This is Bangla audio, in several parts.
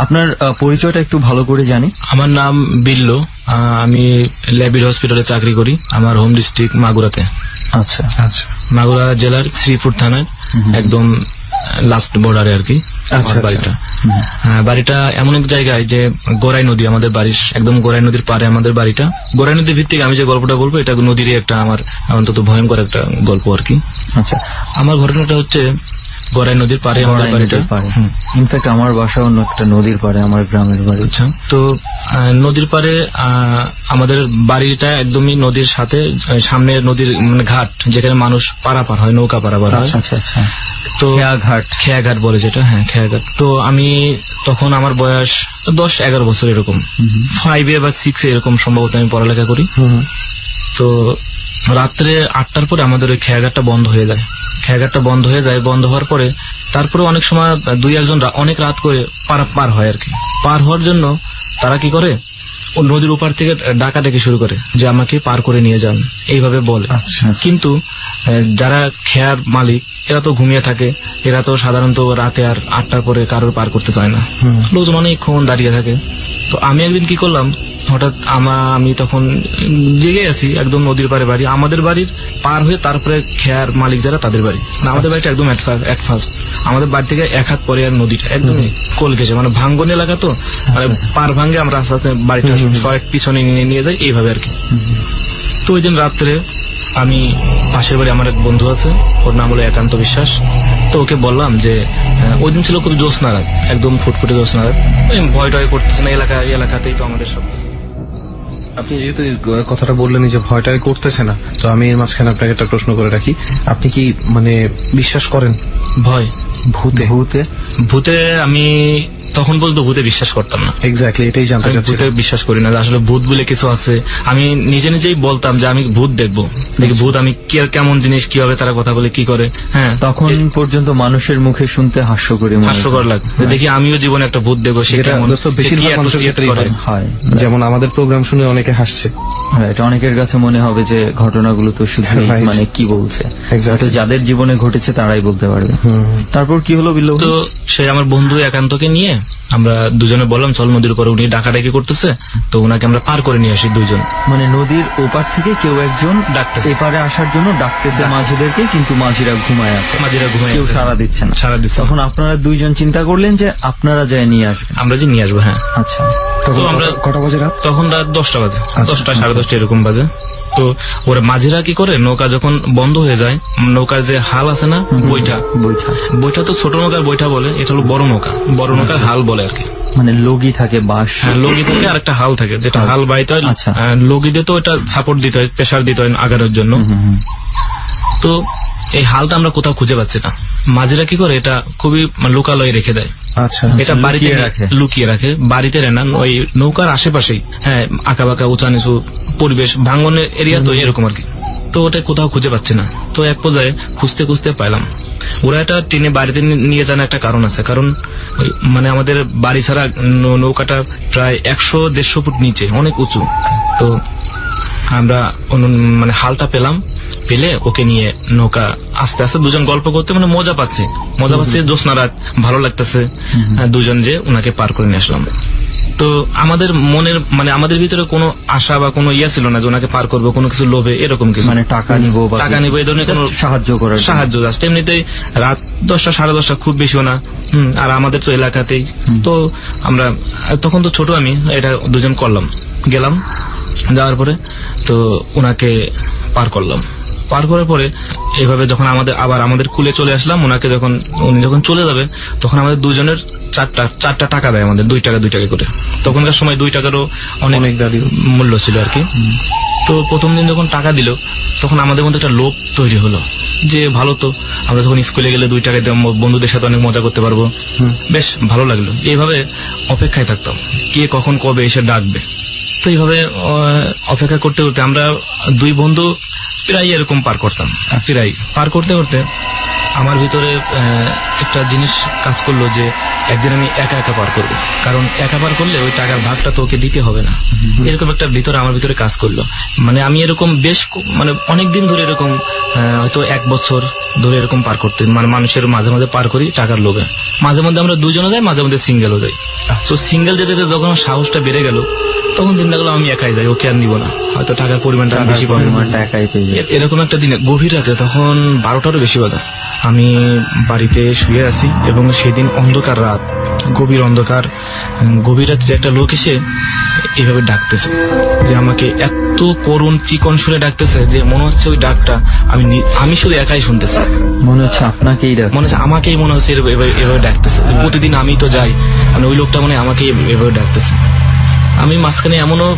আপনার পরিচয়টা একটু ভালো করে জানি। আমার নাম বিল্লু, আমি ল্যাবিড হসপিটালে চাকরি করি। আমার হোম ডিস্ট্রিক্ট মাগুরাতে। আচ্ছা আচ্ছা, মাগুরা জেলার শ্রীপুর থানায় একদম লাস্ট বর্ডারে আর কি বাড়িটা। বাড়িটা এমন এক জায়গায় যে গোরাই নদী আমাদের বাড়ির, একদম গোরাই নদীর পারে আমাদের বাড়িটা। গোরাই নদীর ভিত্তিক আমি যে গল্পটা বলবো এটা নদীরই একটা আমার অন্তত ভয়ঙ্কর একটা গল্প আর কি। আচ্ছা, আমার ঘটনাটা হচ্ছে গোরাই নদীর পারে আমাদের বাড়িটা। ইনফ্যাক্ট আমার বাসা অন্য একটা নদীর পারে, আমার গ্রামের বাড়ি। আচ্ছা, তো নদীর পারে আমাদের বাড়িটা একদমই নদীর সাথে, সামনে নদীর মানে ঘাট, যেখানে মানুষ পারাপার হয়, নৌকা পারাপার হয়। আচ্ছা আচ্ছা, তো খেয়াঘাট বলে যেটা, হ্যাঁ খেয়াঘাট। তো আমি তখন আমার বয়স 10-11 বছর এরকম, 5 বা 6 এরকম সম্ভবত আমি পড়ালেখা করি। তো রাত্রে 8টার পরে আমাদের ওই খেয়াঘাটটা বন্ধ হয়ে যায়। খেয়াঘাটটা বন্ধ হয়ে যায়, বন্ধ হওয়ার পরে তারপরে অনেক সময় 2-1 অনেক রাত করে পার হয় আর কি। পার হওয়ার জন্য তারা কি করে, নদীর উপর থেকে ডাকাডাকি শুরু করে যে আমাকে পার করে নিয়ে যান, এইভাবে বলে। কিন্তু যারা খেয়ার মালিক এরা তো ঘুমিয়ে থাকে, এরা তো সাধারণত রাতে আর 8টার পরে কারোর পার করতে চায় না, লোকজন অনেকক্ষণ দাঁড়িয়ে থাকে। তো আমি একদিন কি করলাম, হঠাৎ আমি তখন জেগে আছি, একদম নদীর পারে বাড়ি, আমাদের বাড়ির পার হয়ে তারপরে খেয়ার মালিক যারা তাদের বাড়ি, আমাদের বাড়িটা একদম এক ফার্স্ট, আমাদের বাড়ি থেকে 1 হাত পরে আর নদীটা একদম কোল ঘেঁষে, মানে ভাঙ্গন এলাকা তো, মানে পার ভাঙ্গে আমরা আস্তে আস্তে বাড়িটা পিছনে নিয়ে যাই এইভাবে আর কি। তো ওই দিন রাত্রে আমি পাশের বাড়ি আমার এক বন্ধু আছে, ওর নাম হলো একান্ত বিশ্বাস। তো ওকে বললাম যে ওই দিন ছিল খুব জ্যোৎস্না রাত, একদম ফুটফুটে জ্যোৎস্না রাত, ভয় টয় করতেছে না, এলাকাতেই তো আমাদের সবকিছু। আপনি যেহেতু কথাটা বললেন যে ভয়টাই করতেছে না, তো আমি এর মাঝখানে আপনাকে একটা প্রশ্ন করে রাখি, আপনি কি মানে বিশ্বাস করেন ভয় ভূতে? আমি তখন বলতো ভূতে বিশ্বাস করতাম না। এক্স্যাক্টলি এটাই জানতে চাচ্ছি। ভূতে বিশ্বাস করি না, আসলে ভূত বলে কিছু আছে। আমি নিজেই বলতাম যে আমি ভূত দেখবো, দেখি ভূত আমি কেমন জিনিস, কিভাবে তারা কথা বলে, কি করে। হ্যাঁ, তখন পর্যন্ত মানুষের মুখে শুনতে হাস্যকর লাগে, দেখি আমিও জীবনে একটা ভূত দেখবো। সেটা যেমন আমাদের প্রোগ্রাম শুনে অনেকে হাসছে, এটা অনেকের কাছে মনে হবে যে ঘটনাগুলো তো শুধু মানে কি বলছে, যাদের জীবনে ঘটেছে তারাই বলতে পারবে। তারপর কি হলো বিল্লু? তো সে আমার বন্ধু একান্তকে নিয়ে আমরা দুজনে বললাম চল নদীর উপরে, উনি ডাকাডাকি করতেছে, তো ওনাকে আমরা পার করে নিয়ে আসি দুইজন। মানে নদীর ওপার থেকে কেউ একজন ডাকতেছে, এপারে আসার জন্য ডাকতেছে মাঝিদেরকে, কিন্তু মাঝিরা ঘুমায় আছে, কেউ সাড়া দিচ্ছে না। তখন আপনারা দুইজন চিন্তা করলেন যে আপনারা যাই নিয়ে আসবেন, আমরা যে নিয়ে আসবো। হ্যাঁ, আচ্ছা। তখন আমরা কটা বাজে রাত? তখন রাত 10টা বাজে, 10টা 10:30 এরকম বাজে। তো ওরা মাঝিরা কি করে, নৌকা যখন বন্ধ হয়ে যায়, নৌকার যে হাল আছে না, বইটা তো ছোট নৌকার বইটা বলে, এটা হলো বড় নৌকার হাল বলে আর কি। মানে লগি থাকে, বাঁশ লগি থাকে, আর একটা হাল থাকে, যেটা হাল বাইতে হয়। লগি দিয়ে তো এটা সাপোর্ট দিতে হয়, প্রেসার দিতে হয় আগানোর জন্য। তো এই হালটা আমরা কোথাও খুঁজে পাচ্ছি না। মাঝিরা কি করে, এটা খুবই লোকালয়ে রেখে দেয়। আচ্ছা, এটা বাড়িতে লুকিয়ে রাখে, বাড়িতে না, ওই নৌকার আশেপাশেই। হ্যাঁ, আঁকাবাঁকা উঁচা নিচু পরিবেশ, ভাঙ্গনের এরিয়া তো এরকম আর কি। তো ওটা কোথাও খুঁজে পাচ্ছি না। তো এক পর্যায়ে খুঁজতে পাইলাম, ওরা এটা টেনে বাড়িতে নিয়ে যান একটা কারণ আছে, কারণ মানে আমাদের বাড়ি ছাড়া নৌকাটা প্রায় 100-150 ফুট নিচে, অনেক উঁচু। তো আমরা মানে হালটা পেলে ওকে নিয়ে নৌকা আস্তে আস্তে দুজন গল্প করতে, মানে মজা পাচ্ছে, জ্যোৎস্না রাত, ভালো লাগতেছে, দুজন যে ওনাকে পার করে নিয়ে আসলাম। তো আমাদের মনের মানে আমাদের ভিতরে কোনো আশা বা কোনো ইয়া ছিল না যে ওনাকে পার করবো, কোনো কিছু লোভে এরকম কিছু, মানে টাকা নিবো এই ধরনের কোনো সাহায্য জাস্ট এমনিতেই। রাত 10টা 10:30 খুব বেশিও না, আর আমাদের তো এলাকাতেই। তো আমরা তখন তো ছোট, আমি এটা দুজন করলাম, গেলাম, যাওয়ার পরে তো ওনাকে পার করলাম। পার করার পরে এইভাবে যখন আমাদের কুলে চলে আসলাম, উনি যখন চলে যাবে, তখন আমাদের দুজনের 4টা টাকা দেয়, আমাদের 2 টাকা করে। তখনকার সময় 2 টাকারও অনেক মূল্য ছিল আর কি। তো প্রথম দিন যখন টাকা দিল, তখন আমাদের মধ্যে একটা লোভ তৈরি হলো যে ভালো তো, আমরা যখন স্কুলে গেলে 2 টাকা দিয়ে বন্ধুদের সাথে অনেক মজা করতে পারবো, বেশ ভালো লাগলো। এইভাবে অপেক্ষায় থাকতাম, কে কখন কবে এসে ডাকবে। তো এইভাবে অপেক্ষা করতে আমরা 2 বন্ধু প্রায় এরকম পার করতাম। পার করতে আমার ভিতরে একটা জিনিস কাজ করলো যে একদিন আমি একা একা পার করবো, কারণ একা পার করলে ওই টাকার ভাগটা তো ওকে দিতে হবে না, এরকম একটা ভিতরে আমার ভিতরে কাজ করলো। মানে আমি এরকম বেশ মানে অনেকদিন ধরে এরকম হয়তো 1 বছর ধরে এরকম পার করতে, মানে মানুষের মাঝে মাঝে পার করি টাকার লোভে। মাঝে মধ্যে আমরা 2 জনে যাই, মাঝে মধ্যে সিঙ্গেলও যাই। তো সিঙ্গেল যেতে যেতে যখন সাহসটা বেড়ে গেল, তখন চিন্তা করলাম আমি একাই যাই, ওকে আর নিব না, হয়তো টাকার পরিমাণটা বেশি পাবো, একাই পেয়ে যাই। এরকম একটা দিনে গভীর রাতে, তখন 12টারও বেশি বাজে, আমি বাড়িতে শুয়ে আছি এবং সেদিন অন্ধকার রাত, গভীর অন্ধকার, গভীর রাত্রে একটা লোক এসে এভাবে ডাকতেছে যে আমাকে এত করুণ চিকন সুরে ডাকতেছে যে মনে হচ্ছে ওই ডাকটা আমি শুধু একাই শুনতেছি, মনে হচ্ছে আপনাকেই মনে হচ্ছে আমাকেই মনে হচ্ছে এভাবে ডাকতেছে। প্রতিদিন আমি তো যাই, মানে ওই লোকটা মনে আমাকেই এভাবে ডাকতেছে। আমি মাঝখানে এমনও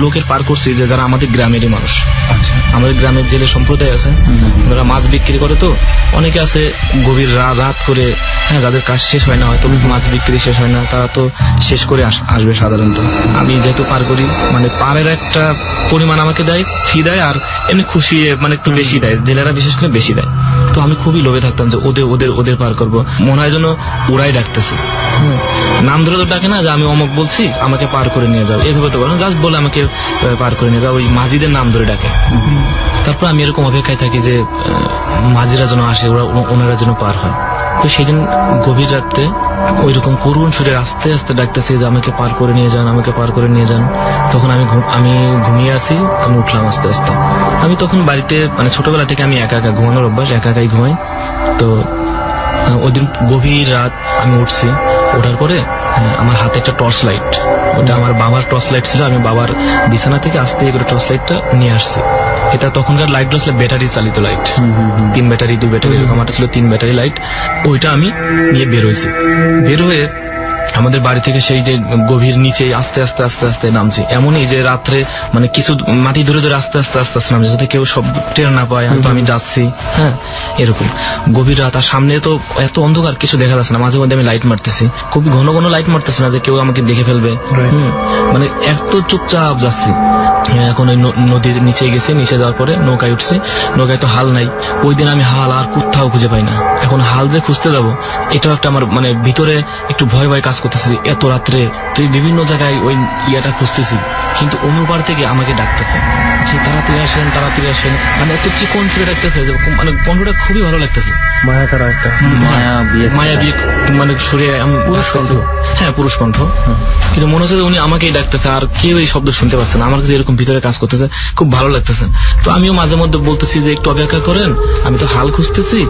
লোকের পার করছি যে যারা আমাদের গ্রামেরই মানুষ। আচ্ছা, আমাদের গ্রামের জেলে সম্প্রদায় আছে, যারা মাছ বিক্রি করে, তো অনেকে আছে গভীর রাত করে, হ্যাঁ, যাদের কাজ শেষ হয় না, হয়তো মাছ বিক্রি শেষ হয় না, তারা তো শেষ করে আসবে সাধারণত। আমি যেহেতু পার করি, মানে পারের একটা পরিমাণ আমাকে দেয়, ফি দেয়, আর এমনি খুশি মানে একটু বেশি দেয়, জেলেরা বিশেষ করে বেশি দেয়। তো আমি খুবই লোভে থাকতাম যে ওদের পার করবো, মনে হয় যেন ওরাই ডাকতেছে। নাম ধরে তো ডাকে না যে আমি অমুক বলছি আমাকে পার করে নিয়ে যাও, এভাবে তো বলে জাস্ট বলে আমাকে পার করে নিয়ে যাও, ওই মাঝিদের নাম ধরে ডাকে। তারপর আমি এরকম অপেক্ষায় থাকি যে মাঝিরা যেন আসে, ওনারা যেন পার হয়। তো সেদিন গভীর রাত্রে ওইরকম করুণ সুরে আস্তে আস্তে ডাকতেছে যে আমাকে পার করে নিয়ে যান, আমাকে পার করে নিয়ে যান। তখন আমি ঘুমিয়ে আছি, আমি উঠলাম আস্তে আস্তে। আমি তখন বাড়িতে, মানে ছোটবেলা থেকে আমি একা একা ঘুমানোর অভ্যাস, একা একাই ঘুমাই। তো ওই দিন গভীর রাত আমি উঠছি, ওঠার পরে আমার হাতে একটা টর্চ লাইট, ওটা আমার বাবার টর্চ লাইট ছিল, আমি বাবার বিছানা থেকে আস্তে করে টর্চ লাইটটা নিয়ে আসছি। এটা তখনকার লাইট ছিল ব্যাটারি চালিত লাইট, 3 ব্যাটারি 2 ব্যাটারি এরকম, আমার ছিল 3 ব্যাটারি লাইট। ওইটা আমি নিয়ে বের হয়েছি। বের হয়ে আমাদের বাড়ি থেকে সেই যে গভীর নিচে আস্তে আস্তে আস্তে আস্তে নামছি, এমনই যে রাত্রে মানে কিছু মাটি ধরে ধরে আস্তে আস্তে আস্তে আস্তে নামছে, যাতে কেউ সব টের না পায় হয়তো আমি যাচ্ছি। হ্যাঁ, এরকম গভীর রাত, আর সামনে তো এত অন্ধকার, কিছু দেখা যাচ্ছে না। মাঝে মধ্যে আমি লাইট মারতেছি, খুবই ঘন ঘন লাইট মারতেছি না যে কেউ আমাকে দেখে ফেলবে, মানে এত চুপচাপ যাচ্ছি। এখন ওই নদীর নিচে গেছে, নিচে যাওয়ার পরে নৌকায় উঠছি। নৌকায় তো হাল নাই, ওই দিন আমি হাল আর কোথাও খুঁজে পাই না। এখন হাল যে খুঁজতে যাবো, এটাও একটা আমার মানে ভিতরে একটু ভয় ভয় কাজ করতেছি। এত রাত্রে তুই বিভিন্ন জায়গায় ওই ইয়াটা খুঁজতেছি, কিন্তু অনুপার থেকে আমাকে ডাকতেছে যে তাড়াতাড়ি আসেন, তাড়াতাড়ি আসেন, মানে এত চিকন সুরে ডাকতেছে যে মানে কণ্ঠটা খুবই ভালো লাগতেছে, মায়া কারা একটা মায়া দিয়ে মানে সুরে, পুরুষ কণ্ঠ, হ্যাঁ পুরুষ কণ্ঠ, কিন্তু মনে হচ্ছে যে উনি আমাকেই ডাকতেছে, আর কেউ এই শব্দ শুনতে পাচ্ছে না। আমার কাছে এরকম ভিতরে কাজ করতেছে, খুব ভালো লাগতেছে। তো আমিও মাঝে মধ্যে বলতেছি যে একটু অপেক্ষা করেন, আমি তো হাল খুঁজতেছি,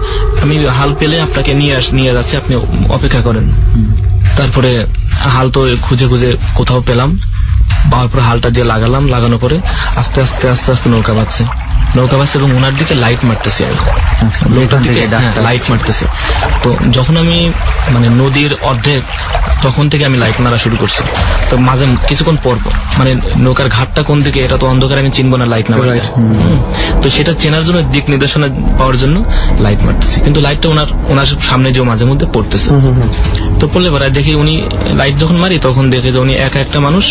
আমি হাল পেলে আপনাকে নিয়ে যাচ্ছি, আপনি অপেক্ষা করেন। তারপরে হাল তো খুঁজে খুঁজে কোথাও পেলাম, পাওয়ার পরে হালটা যে লাগানোর পরে আস্তে আস্তে আস্তে আস্তে নৌকা বাজছে এবং ওনার দিকে লাইট মারতেছি, আমি লাইট মারতেছি। তো যখন আমি মানে নদীর অর্ধেক, তখন থেকে আমি লাইট মারা শুরু করছি। তো মাঝে কিছুক্ষণ পর মানে নৌকার ঘাটটা কোন দিকে এটা তো অন্ধকার, আমি চিনবো না লাইট না, তো সেটা চেনার জন্য, দিক নির্দেশনা পাওয়ার জন্য লাইট মারতেছি। কিন্তু লাইটটা ওনার সামনে যে মাঝে মধ্যে পড়তেছে, তো পড়লে পরে দেখি উনি লাইট যখন মারি তখন দেখে যে উনি একা একটা মানুষ,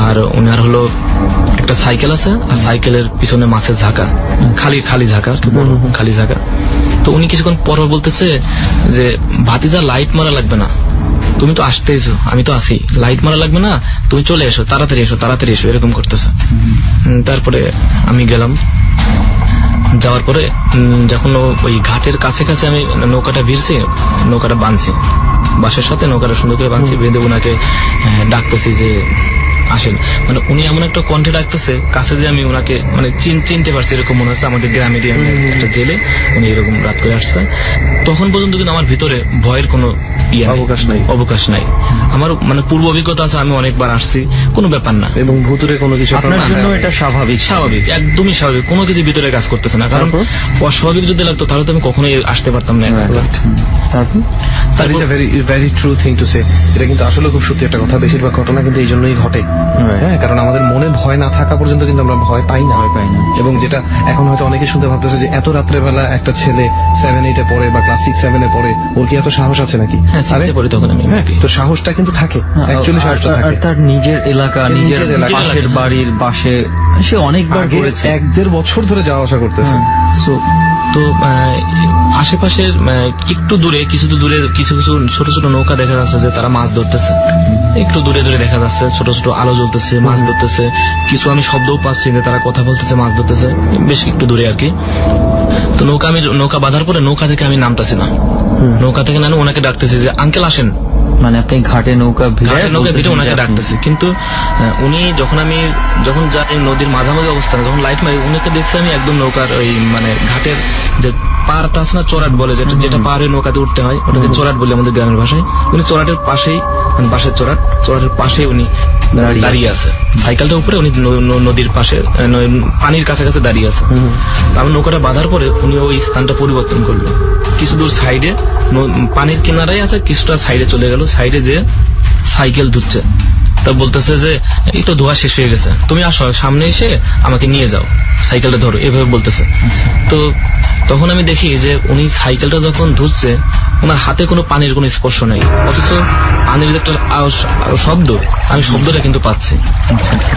আর উনার হলো একটা সাইকেল আছে, আর সাইকেলের পিছনে মাছের ঝাঁকা, খালি ঝাঁকা, খালি ঝাঁকা। তো উনি কিছুক্ষণ পর বলতেছে যে ভাতিজা লাইট মারা লাগবে না, তুমি তো আসতেইছো, আমি তো আছি, লাইট মারা লাগবে না, তুমি চলে এসো, তাড়াতাড়ি এসো, তাড়াতাড়ি এসো, এরকম করতেছে। তারপরে আমি গেলাম, যাওয়ার পরে যখন ওই ঘাটের কাছে কাছে আমি নৌকাটা ভিড়ছি, নৌকাটা বাঁধছি, বাঁশের সাথে নৌকাটা সুন্দর করে বাঁধছি, বেঁধে ওনাকে ডাকতেছি যে আসেন। মানে উনি এমন একটা কণ্ঠে ডাকতেছে কাছে যে আমি ওনাকে মানে চিনতে পারছি, এরকম মনে হচ্ছে আমাদের গ্রামেরই একটা জেলে, উনি এরকম রাত করে আসছে। তখন পর্যন্ত কিন্তু আমার ভিতরে ভয়ের কোনো অবকাশ নাই। আমার মানে পূর্ব অভিজ্ঞতা আছে, আমি অনেকবার আসছি, কোনো ব্যাপার না, এবং ভুতুরে কোনো কিছু আপনার জন্য এটা স্বাভাবিক, একদমই স্বাভাবিক, কোনো কিছু ভিতরে কাজ করতেছে না। কারণ অস্বাভাবিক যদি লাগতো তাহলে তো আমি কখনোই আসতে পারতাম না। Very true thing to say. এটা কিন্তু আসলে খুব সত্যি একটা কথা। বেশিরভাগ ঘটনা কিন্তু এই জন্যই ঘটে হ্যাঁ, কারণ আমাদের মনে ভয় না থাকা পর্যন্ত কিন্তু আমরা ভয় পাই না। এবং যেটা এখন হয়তো অনেকে শুনতে ভাবতেছে যে এত রাত্রেবেলা একটা ছেলে 7-8 পড়ে বা ক্লাস 6-7 পড়ে, ওর কি এত সাহস আছে নাকি? হ্যাঁ, 6 পড়ি তখন আমি। তো সাহসটা কিন্তু থাকে, অ্যাকচুয়ালি সাহসটা থাকে। আর তার নিজের এলাকা, নিজের পাশের বাড়ির পাশে সে অনেকবার করেছে, 1-1.5 বছর ধরে যাওয়া আসা করতেছে। তো আশেপাশের একটু দূরে কিছু কিছু ছোট ছোট নৌকা দেখা যাচ্ছে যে তারা মাছ ধরতেছে, একটু দূরে দূরে দেখা যাচ্ছে ছোট ছোট আলো জ্বলতেছে, মাছ ধরতেছে। কিছু আমি শব্দও পাচ্ছি যে তারা কথা বলতেছে, মাছ ধরতেছে, বেশ একটু দূরে আর কি। তো নৌকা বাঁধার পরে নৌকা থেকে আমি নামতেছি না, নৌকা থেকে নামে ওনাকে ডাকতেছি যে আঙ্কেল আসেন। মানে আপনি ঘাটে নৌকা ভিড়ে ওনাকে ডাকতেছি, কিন্তু উনি যখন যাই নদীর মাঝামাঝি অবস্থানে যখন লাইট মারি উনাকে দেখছি আমি একদম নৌকার ওই মানে ঘাটের যে পাড়টা আছে না, চড়াট বলে, যেটা পাড়ে নৌকাতে উঠতে হয় ওটাকে চড়াট বলে আমাদের গ্রামের ভাষায়। উনি চড়াটের পাশেই, মানে বাঁশের চড়াটের পাশেই উনি দাঁড়িয়ে আছে, সাইকেলটার উপরে উনি নদীর পাশে পানির কাছাকাছি দাঁড়িয়ে আছে। আমি নৌকাটা বাঁধার পরে উনি ওই স্থানটা পরিবর্তন করলো, কিছু দূর সাইডে পানির কিনারায় আছে, কিছুটা সাইডে চলে গেল, সাইডে যে সাইকেল ধুচ্ছে। তা বলতেছে যে এই তো ধোয়া শেষ হয়ে গেছে, তুমি আসো সামনে এসে আমাকে নিয়ে যাও, সাইকেলটা ধরো, এভাবে বলতেছে। তো তখন আমি দেখি যে উনি সাইকেলটা যখন ধুচ্ছে ওনার হাতে কোনো পানির কোনো স্পর্শ নেই, অথচ পানির যে একটা শব্দ, আমি শব্দটা কিন্তু পাচ্ছি।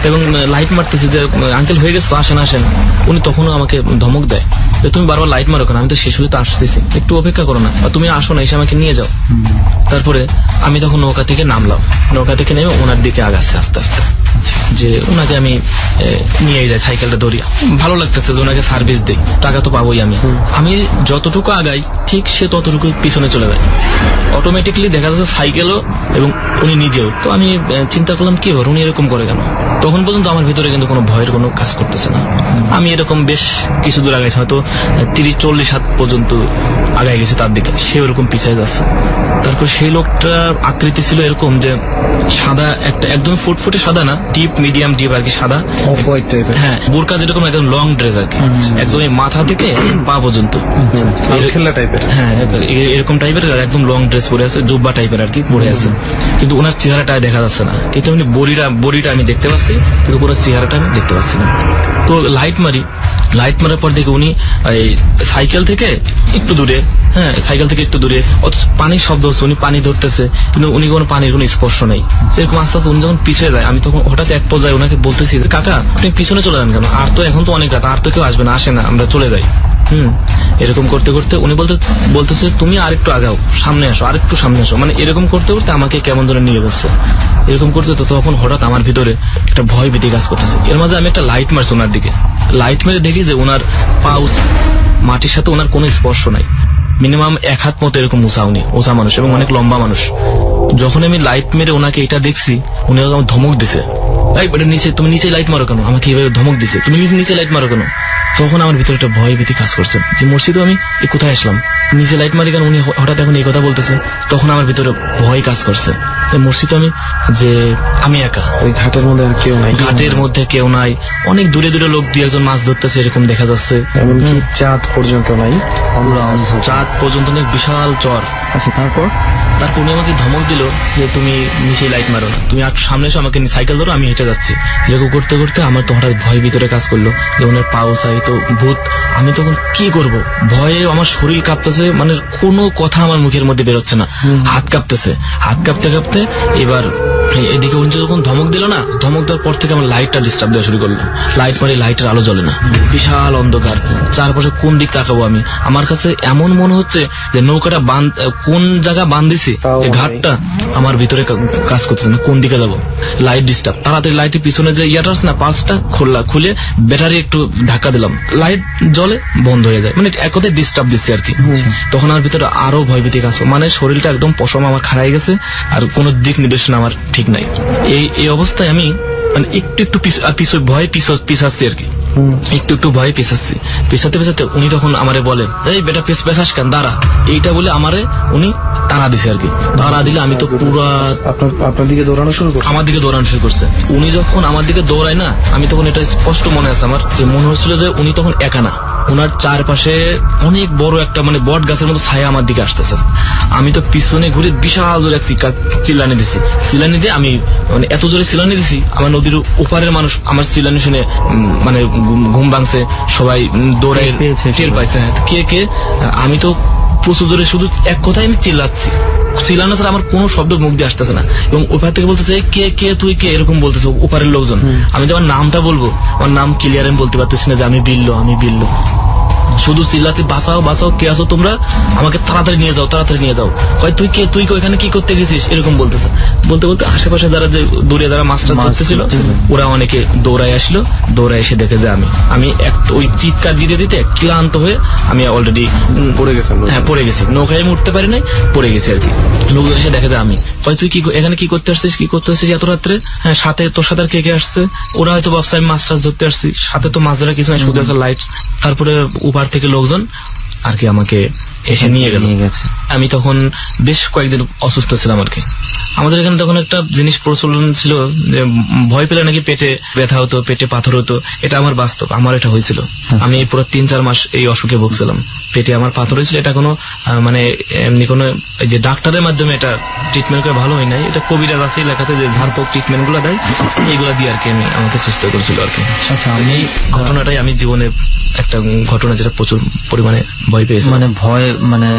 এবং লাইট মারতেছি যে আঙ্কেল হয়ে গেছে তো, আসেন। উনি তখনও আমাকে ধমক দেয় যে তুমি বারবার লাইট মারো কেন, আমি তো শেষ হলে তো আসতেছি, একটু অপেক্ষা করো না, তুমি আসো না, এসে আমাকে নিয়ে যাও। তারপরে আমি তখন নৌকা থেকে নামলাম, নৌকা থেকে নেমে ওনার দিকে আগাচ্ছে আস্তে আস্তে, যে ওনাকে আমি নিয়ে যাই, সাইকেলটা ধরি। ভালো লাগতেছে যে ওনাকে সার্ভিস দিই, টাকা তো পাবোই আমি যতটুকু আগাই ঠিক সে ততটুকু পিছনে চলে যায়, অটোমেটিকলি দেখা যাচ্ছে সাইকেলও এবং উনি নিজেও। তো আমি চিন্তা করলাম কি উনি এরকম করে কেন। তখন পর্যন্ত আমার ভিতরে কিন্তু কোনো ভয়ের কোনো কাজ করতেছে না। আমি এরকম বেশ কিছু দূর আগাইছি, হয়তো 30-40 হাত পর্যন্ত আগাই গেছে তার দিকে, সে ওরকম পিছিয়ে যাচ্ছে। তারপর সেই লোকটার আকৃতি ছিল এরকম যে সাদা, একটা একদম ফুটফুটে সাদা না, ডিপ মিডিয়াম ডিপ আর কি, সাদা অফ হোয়াইট টাইপের। হ্যাঁ, বোরকা যেরকম একদম লং ড্রেস আর কি, একদম মাথা থেকে পা পর্যন্ত খেলা টাইপের। হ্যাঁ, এরকম টাইপের একদম লং ড্রেস পরে আছে, জুব্বা টাইপের আর কি পরে আছে, কিন্তু ওনার চেহারাটা দেখা যাচ্ছে না। কিন্তু এমনি বডিটা আমি দেখতে পাচ্ছি, কিন্তু পুরো চেহারাটা আমি দেখতে পাচ্ছি না। তো লাইট মারার পর দেখে উনি সাইকেল থেকে একটু দূরে, সাইকেল থেকে একটু দূরে, পানির শব্দ হচ্ছে, উনি পানি ধরতেছে, কিন্তু উনি কোনো পানির কোনো স্পর্শ নেই। সেরকম আস্তে আস্তে উনি যখন পিছিয়ে যায়, আমি তখন হঠাৎ এক পর্যায়ে ওনাকে বলতেছি যে কাকা আপনি পিছনে চলে যান কেন, আর তো এখন তো অনেক রাত, আর তো কেউ আসবে না, আসে না, আমরা চলে যাই। এরকম করতে করতে উনি বলতেছে তুমি আরেকটু আগাও, সামনে আসো, আরেকটু সামনে আসো, মানে এরকম করতে করতে আমাকে কেমন ধরে নিয়ে যাচ্ছে। এরকম করতে তো তখন হঠাৎ আমার ভিতরে একটা ভয় ভীতি কাজ করতেছে। এর মাঝে আমি একটা লাইট মারছি ওনার দিকে, লাইট মেরে দেখি যে ওনার পাউস মাটির সাথে ওনার কোনো স্পর্শ নাই, মিনিমাম 1 হাত মতো এরকম উঁচা মানুষ এবং অনেক লম্বা মানুষ। যখন আমি লাইট মেরে ওনাকে এটা দেখছি, উনি আমাকে ধমক দিছে, নিচে তুমি নিচে লাইট মারো কেন, আমাকে এইভাবে ধমক দিছে, তুমি নিচে লাইট মারো কেন। তখন আমার ভিতরে একটা ভয় ভীতি কাজ করছে যে মসজিদে আমি কোথায় আসলাম, নিচে লাইট মারি কেন, উনি হঠাৎ এখন এই কথা বলতেছে। তখন আমার ভিতরে ভয় কাজ করছে, মসজিদে আমি একা, ওই ঘাটের মধ্যে কেউ নাই, ঘাটের মধ্যে কেউ নাই, অনেক দূরে দূরে লোক 2-1 মাছ ধরতেছে এরকম দেখা যাচ্ছে, এমনকি চাঁদ পর্যন্ত নাই, চাঁদ পর্যন্ত নেই, বিশাল চর। আচ্ছা, তারপর উনি আমাকে ধমক দিল যে তুমি নিচে লাইট মারো না, তুমি আর সামনে এসো, আমাকে সাইকেল ধরো, আমি হেঁটে যাচ্ছি। এরকম করতে করতে আমার তো হঠাৎ ভয় ভিতরে কাজ করলো যে ওনার পাও চাই তো ভূত। আমি তখন কি করব, ভয়ে আমার শরীর কাঁপতেছে, মানে কোনো কথা আমার মুখের মধ্যে বেরোচ্ছে না, হাত কাঁপতেছে, হাত কাঁপতে কাঁপতে এবার এদিকে উনি যখন ধমক দিল না, ধমক দেওয়ার পর থেকে আমার লাইটটা ডিস্টার্ব দেওয়া শুরু করলো। লাইট মারি, লাইটের আলো জ্বলে না, বিশাল অন্ধকার, চারপাশে কোন দিক তাকাবো আমি। আমার কাছে এমন মনে হচ্ছে যে নৌকাটা কোন জায়গা বান্ধিছি, যে ঘাটটা আমার ভিতরে কাজ করতেছে না, কোন দিকে যাবো। লাইট ডিস্টার্ব, তাড়াতাড়ি লাইটের পিছনে যে ইয়াটা আছে না, পাঁচটা খুলে ব্যাটারি একটু ধাক্কা দিলাম, লাইট জ্বলে বন্ধ হয়ে যায়, মানে এক কথায় ডিস্টার্ব দিচ্ছে আর কি। তখন আমার ভিতরে আরো ভয়ভীতি কাজ, মানে শরীরটা একদম পশম আমার খারাই গেছে, আর কোনো দিক নির্দেশনা আমার ঠিক নাই। এই অবস্থায় আমি মানে একটু ভয়ে পিছাচ্ছি আর কি, একটু ভয়ে পিছাচ্ছি। পিছাতে উনি তখন আমারে বলে, এই বেটা পেছাস কেন, দাঁড়া, এইটা বলে আমারে উনি তাড়া দিছে আর কি। তাড়া দিলে আমি তো পুরা আপনার দিকে দৌড়ানো শুরু করছে, আমার দিকে দৌড়ানো শুরু করছে। উনি যখন আমার দিকে দৌড়ায় না, আমি তখন এটা স্পষ্ট মনে আছে আমার, যে মনে হচ্ছিল যে উনি তখন একা না, ওনার চারপাশে অনেক বড় একটা মানে বট গাছের মতো ছায়া আমার দিকে আসতেছে। আমি তো পিছনে ঘুরে বিশাল জোরে এক চিল্লানি দিছি। চিল্লানি দিয়ে আমি মানে এত জোরে চিল্লানি দিছি, আমার নদীর ওপারের মানুষ আমার চিল্লানি শুনে মানে ঘুম ভাঙছে, সবাই দৌড়াই টের পাইছে। কে আমি তো প্রচুর জোরে শুধু এক কথাই আমি চিল্লাচ্ছি, চিল্লানো ছাড়া আমার কোনো শব্দ মুখ দিয়ে আসতেছে না। এবং ওপার থেকে বলতেছে কে তুই কে, এরকম বলতেছে ওপারের লোকজন। আমি যে আমার নামটা বলবো, আমার নাম ক্লিয়ার আমি বলতে পারতেছি না যে আমি বিল্লো। শুধু চিল্লাচ্ছি বাঁচাও কে আছো তোমরা, আমাকে তাড়াতাড়ি নিয়ে যাও। কয় তুই কে এখানে কি করতে গেছিস, এরকম বলতেছে। বলতে আশেপাশে যারা যে দূরে যারা মাছটা ধরতেছিল ওরা অনেকে দৌড়ায় আসলো, দৌড়ায় এসে দেখে যে আমি ওই চিৎকার দিতে ক্লান্ত হয়ে আমি অলরেডি পড়ে গেছি। নৌকায় আমি উঠতে পারি নাই, পড়ে গেছি আর কি। লোকজন এসে দেখে যে আমি। কয় তুই এখানে কি করতে আসছিস এত রাত্রে? হ্যাঁ, তোর সাথে আর কে আসছে? ওরা হয়তো ভাবছে আমি মাছ টাছ ধরতে আসছি, সাথে তো মাছ ধরা কিছু নাই, শুধু একটা লাইট। তারপরে উপার থেকে লোকজন আর কি আমাকে এসে নিয়ে গেছে। আমি তখন বেশ কয়েকদিন অসুস্থ ছিলাম আর কি। আমাদের এখানে তখন একটা জিনিস প্রচলন ছিল যে ভয় পেলে নাকি পেটে ব্যথা হতো, পেটে পাথর হতো। এটা আমার বাস্তব, আমার এটা হয়েছিল। আমি পুরো 3-4 মাস এই অসুখে ভুগছিলাম। পেটে আমার পাথর হয়েছিল। এটা কোনো মানে এমনি কোনো যে ডাক্তারের মাধ্যমে এটা ট্রিটমেন্ট করে ভালো হয় নাই, এটা কবিরাজ আছে এলাকাতে যে ঝাড়ফুঁক ট্রিটমেন্ট গুলো দেয়, এইগুলা দিয়ে আর কি আমাকে সুস্থ করেছিল আর কি। আমি ঘটনাটাই আমি জীবনে একটা ঘটনা যেটা প্রচুর পরিমাণে ভয় পেয়েছি। মানে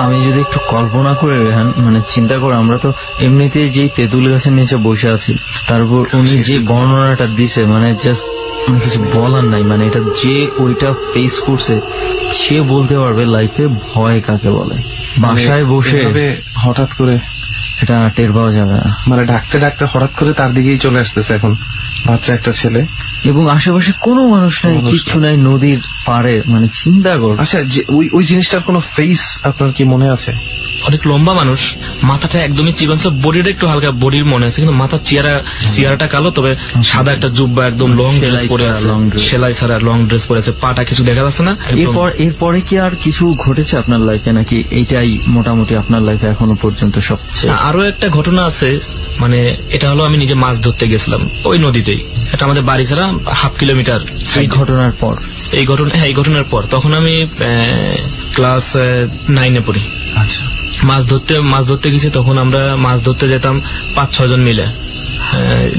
আমি যদি একটু কল্পনা করে মানে চিন্তা করে, আমরা তো এমনিতেই যেই তেঁতুল গাছের নিচে বসে আছি, তারপর উনি যে বর্ণনাটা দিছে মানে জাস্ট কিছু বলার নাই। মানে এটা যে ওইটা ফেস করছে সে বলতে পারবে লাইফে ভয় কাকে বলে। বাসায় বসে হঠাৎ করে এটা টের পাওয়া যাবে না। মানে ডাকতে হঠাৎ করে তার দিকেই চলে আসতেছে এখন বাচ্চা একটা ছেলে, এবং আশেপাশে কোনো মানুষ নাই, কিচ্ছু নাই, নদীর পাড়ে। মানে চিন্তা কর। আচ্ছা, যে ওই জিনিসটার কোনো ফেস আপনার কি মনে আছে? অনেক লম্বা মানুষ, মাথাটা একদমই চিকন ছিল, বডিটা একটু হালকা বডির মনে আছে, কিন্তু মাথার চেয়ারটা কালো, তবে সাদা একটা জুব্বা একদম লং ড্রেস পরে আছে, সেলাই ছাড়া লং ড্রেস পরে আছে, পাটা কিছু দেখা যাচ্ছে না। এরপরে কি আর কিছু ঘটেছে আপনার লাইফে, নাকি এইটাই মোটামুটি আপনার লাইফে এখনো পর্যন্ত সবচেয়ে? আরো একটা ঘটনা আছে, মানে এটা হলো আমি নিজে মাছ ধরতে গেছিলাম ওই নদীতেই, এটা আমাদের বাড়ি ছাড়া 1/2 কিলোমিটার। এই ঘটনার পর এই ঘটনার পর তখন আমি ক্লাস 9-এ পড়ি। আচ্ছা, মাছ ধরতে গেছি। তখন আমরা মাছ ধরতে যেতাম 5-6 জন মিলে।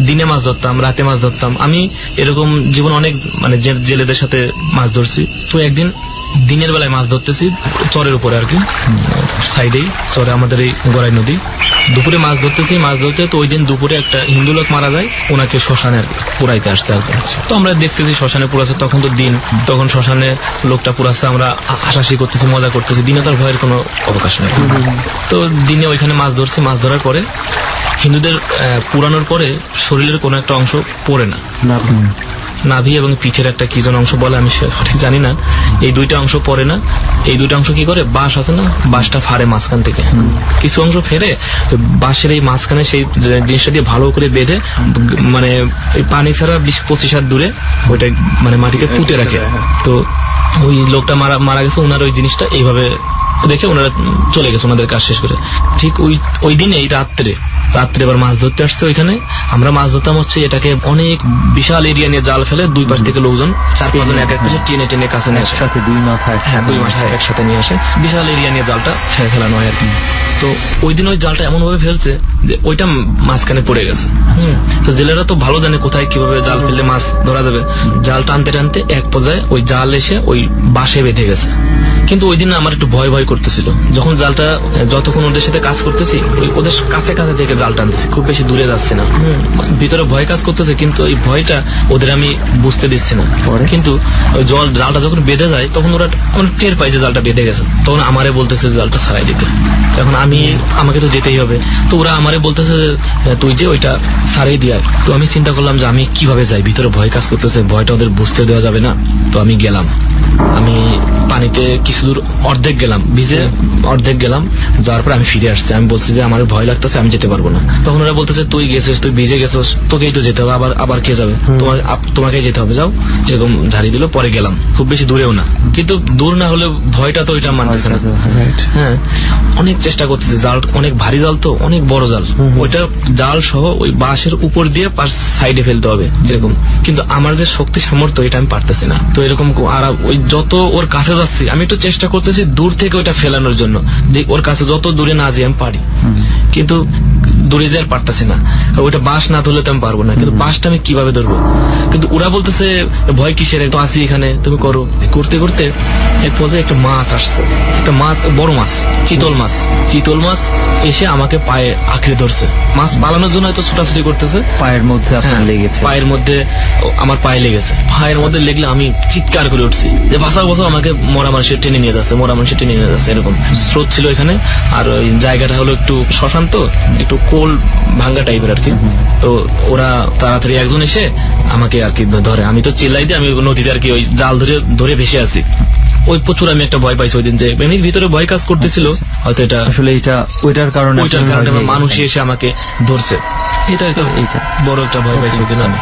দিনে মাছ ধরতাম, রাতে মাছ ধরতাম। আমি এরকম জীবন অনেক মানে জেলেদের সাথে মাছ ধরছি। তো একদিন দিনের বেলায় মাছ ধরতেছি চরের উপরে আর কি, সাইডেই চরে আমাদের এই গড়াই নদী। দুপুরে মাছ ধরতেছি, মাছ ধরতে তো ওই দিন দুপুরে একটা হিন্দু লোক মারা যায়, ওনাকে শ্মশানে পুরাইতে আসছে আর কি। তো আমরা দেখতেছি শ্মশানে পুরাচ্ছে, তখন তো দিন, তখন শ্মশানে লোকটা পুরাচ্ছে, আমরা হাসাহাসি করতেছি, মজা করতেছি। দিনে তো ভয়ের কোনো অবকাশ নেই। তো দিনে ওইখানে মাছ ধরছি। মাছ ধরার পরে হিন্দুদের পুরানোর পরে শরীরের কোনো একটা অংশ পড়ে না, নাভি এবং পিঠের একটা কি যেন অংশ বলে, আমি সঠিক জানি না। এই দুইটা অংশ পড়ে না। এই দুইটা অংশ কি করে, বাঁশ আছে না, বাঁশটা ফাড়ে মাঝখান থেকে, কিছু অংশ ফেরে বাঁশের এই মাঝখানে সেই জিনিসটা দিয়ে ভালো করে বেঁধে, মানে পানি ছাড়া 20-25 হাত দূরে ওইটা মানে মাটিতে পুঁতে রাখে। তো ওই লোকটা মারা গেছে, ওনার ওই জিনিসটা এইভাবে দেখে ওনারা চলে গেছে ওনাদের কাজ শেষ করে। ঠিক ওই দিন এই রাত্রে এবার মাছ ধরতে আসছে ওইখানে। আমরা মাছ ধরতাম হচ্ছে এটাকে অনেক বিশাল এরিয়া নিয়ে জাল ফেলে, দুই পাশ থেকে লোকজন 4-5 জন এক পাশে টেনে কাছে নিয়ে আসে, সাথে 2 মাথা একসাথে নিয়ে আসে, বিশাল এরিয়া নিয়ে জালটা ফেলানো হয় আর কি। তো ওই দিন ওই জালটা এমন ভাবে ফেলছে যে ওইটা মাঝখানে পড়ে গেছে। তো জেলেরা তো ভালো জানে কোথায় কিভাবে জাল ফেললে মাছ ধরা যাবে। জাল টানতে এক পর্যায়ে ওই জাল এসে ওই বাঁশে বেঁধে গেছে। কিন্তু ওই দিন আমার একটু ভয় করতেছিল, যখন জালটা যতক্ষণ ওদের সাথে কাজ করতেছি ওদের কাছে থেকে জাল টানতেছি, খুব বেশি দূরে যাচ্ছে না, ভিতরে ভয় কাজ করতেছে, কিন্তু ওই ভয়টা ওদের আমি বুঝতে দিচ্ছি না। কিন্তু ওই জালটা যখন বেঁধে যায় তখন ওরা টের পাই যে জালটা বেঁধে গেছে, তখন আমারে বলতেছে জালটা ছাড়াই দিতে। এখন আমাকে তো যেতেই হবে। তো ওরা আমারে বলতেছে তুই যে ওইটা ছাড়াই দিয়ে। তো আমি চিন্তা করলাম যে আমি কিভাবে যাই, ভিতরে ভয় কাজ করতেছে, ভয়টা ওদের বুঝতে দেওয়া যাবে না। তো আমি গেলাম, আমি পানিতে কিছু দূর অর্ধেক গেলাম, ভিজে অর্ধেক গেলাম, যাওয়ার পর আমি ফিরে আসছি। আমি বলছি যে আমার ভয় লাগতেছে, আমি যেতে পারবো না। তখন ওরা বলতেছে তুই গেছিস, তুই ভিজে গেছিস, তোকেই তো যেতে হবে, আবার কে যাবে, তোমাকেই যেতে হবে, যাও, এরকম ঝাড়ি দিল। পরে গেলাম, খুব বেশি দূরেও না, কিন্তু দূর না হলে ভয়টা তো ওইটা মানতেছে না। হ্যাঁ, অনেক চেষ্টা করতেছে, জাল অনেক ভারী জাল, তো অনেক বড় জাল, ওইটা জাল সহ ওই বাঁশের উপর দিয়ে সাইডে ফেলতে হবে এরকম, কিন্তু আমার যে শক্তি সামর্থ্য এটা আমি পারতেছি না। তো এরকম আর ওই যত ওর কাছে যাচ্ছি আমি একটু চেষ্টা করতেছি দূর থেকে ওইটা ফেলানোর জন্য, যে ওর কাছে যত দূরে না যাই আমি পারি, কিন্তু দূরে যাই পারতেছি না। ওইটা বাঁশ না ধরলে তো আমি পারবো না, কিন্তু বাঁশটা আমি কিভাবে ধরবো? কিন্তু ওরা বলতেছে ভয় কিসের, তো আসি এখানে, তুমি করো। করতে করতে এক পর্যায়ে একটা মাছ আসছে, একটা মাছ, বড় মাছ, চিতল মাছ এসে আমাকে পায়ে আঁকড়ে ধরছে। মাছ পালানোর জন্য হয়তো ছোটাছুটি করতেছে, পায়ের মধ্যে আপনার লেগেছে, পায়ের মধ্যে আমার পায়ে লেগেছে। পায়ের মধ্যে লেগলে আমি চিৎকার করে উঠছি যে বাঁচাও, আমাকে মরা মানুষের টেনে নিয়ে যাচ্ছে, এরকম স্রোত ছিল এখানে। আর ওই জায়গাটা হলো একটু শ্মশান, তো একটু কোল ভাঙ্গা টাইপের আর কি। তো ওরা তাড়াতাড়ি একজন এসে আমাকে আর কি ধরে, আমি তো চিল্লাই দিই, আমি নদীতে আর কি ওই জাল ধরে ভেসে আছি। ওই প্রচুর আমি একটা ভয় পাইছি ওই দিন, যে এমনির ভিতরে ভয় কাজ করতেছিল, হয়তো এটা আসলে ওইটার কারণে মানুষ এসে আমাকে ধরছে, এটা বড় একটা ভয় পাইছি ওই দিন আমি।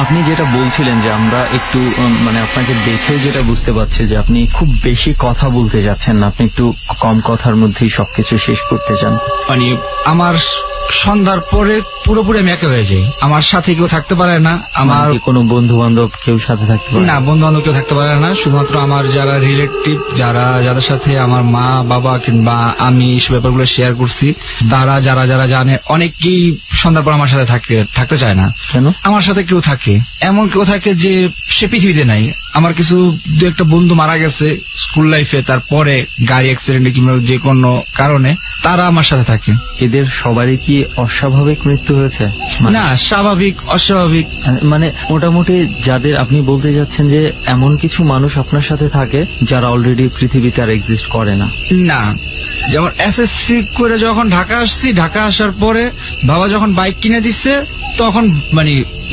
আপনি যেটা বলছিলেন যে আমরা একটু মানে আপনাকে দেখে যেটা বুঝতে পারছি যে আপনি খুব বেশি কথা বলতে যাচ্ছেন না, আপনি একটু কম কথার মধ্যেই সবকিছু শেষ করতে চান। মানে আমার সন্ধ্যার পরে পুরোপুরি আমি একা হয়ে যাই, আমার সাথে কেউ থাকতে পারে না, আমার কোনো বন্ধু বান্ধব কেউ সাথে থাকতে পারে না, বন্ধু বান্ধব কেউ থাকতে পারে না, শুধুমাত্র আমার যারা রিলেটিভ, যাদের সাথে আমার মা বাবা কিংবা আমি এই ব্যাপারগুলো শেয়ার করছি, তারা যারা জানে, অনেকেই সন্ধ্যার পর আমার সাথে থাকতে চায় না। কেন? আমার সাথে কেউ থাকে, এমন কেউ থাকে যে সে পৃথিবীতে নাই। আমার কিছু দু একটা বন্ধু মারা গেছে স্কুল লাইফে, তারপরে গাড়ি অ্যাক্সিডেন্টে কিংবা যে কোনো কারণে, তারা আমার সাথে থাকে। এদের সবারই কি অস্বাভাবিক মৃত্যু হয়েছে? না, স্বাভাবিক অস্বাভাবিক মানে মোটামুটি যাদের আপনি বলতে যাচ্ছেন যে এমন কিছু মানুষ আপনার সাথে থাকে যারা অলরেডি পৃথিবীতে আর এক্সিস্ট করে না। না, যেমন এসএসসি করে যখন ঢাকা আসছি, ঢাকা আসার পরে বাবা যখন বাইক কিনে দিচ্ছে, তখন মানে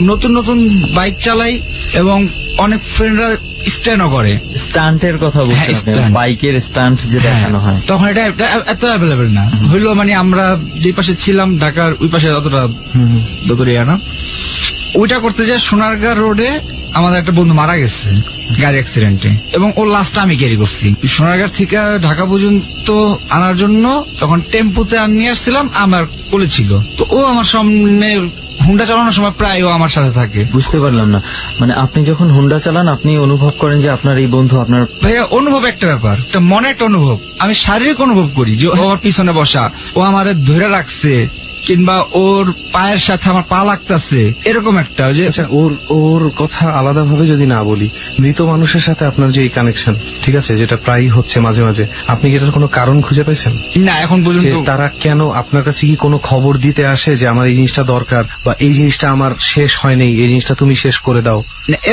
নতুন নতুন বাইক চালাই এবং অনেক ফ্রেন্ডরা স্ট্যান্ডও করে। স্টান্টের কথা বলছেন, বাইকের স্টান্ট যে দেখানো হয়, তখন এটা এত অ্যাভেলেবেল না হইলো। মানে আমরা যে পাশে ছিলাম ঢাকার ওই পাশে অতটা দোতরিয়া না, ওইটা করতে যায় সোনারগাঁ রোডে আমাদের একটা বন্ধু মারা গেছে গাড়ি অ্যাক্সিডেন্টে, এবং ওর লাশটা আমি ক্যারি করছি সোনারগাঁ থেকে ঢাকা পর্যন্ত আনার জন্য। তখন টেম্পুতে নিয়ে আসছিলাম, আমার কোলে ছিল, তো ও আমার সামনে হুন্ডা চালানোর সময় প্রায় ও আমার সাথে থাকে। বুঝতে পারলাম না, মানে আপনি যখন হুন্ডা চালান আপনি অনুভব করেন যে আপনার এই বন্ধু আপনার? ভাইয়া, অনুভব একটা ব্যাপার, একটা মনে একটা অনুভব, আমি শারীরিক অনুভব করি যে ও আমার পিছনে বসা, ও আমারে ধরে রাখছে, কিংবা ওর পায়ের সাথে আমার পা লাগতেছে, এরকম একটা। আচ্ছা, ওর কথা আলাদা ভাবে যদি না বলি, মৃত মানুষের সাথে আপনার যে কানেকশন, ঠিক আছে, যেটা প্রায়ই হচ্ছে মাঝে মাঝে, আপনি কি এটার কোনো কারণ খুঁজে পাইছেন? না, এখন পর্যন্ত। তারা কেন আপনার কাছে কি কোনো খবর দিতে আসে যে আমার এই জিনিসটা দরকার, বা এই জিনিসটা আমার শেষ হয়নি, এই জিনিসটা তুমি শেষ করে দাও,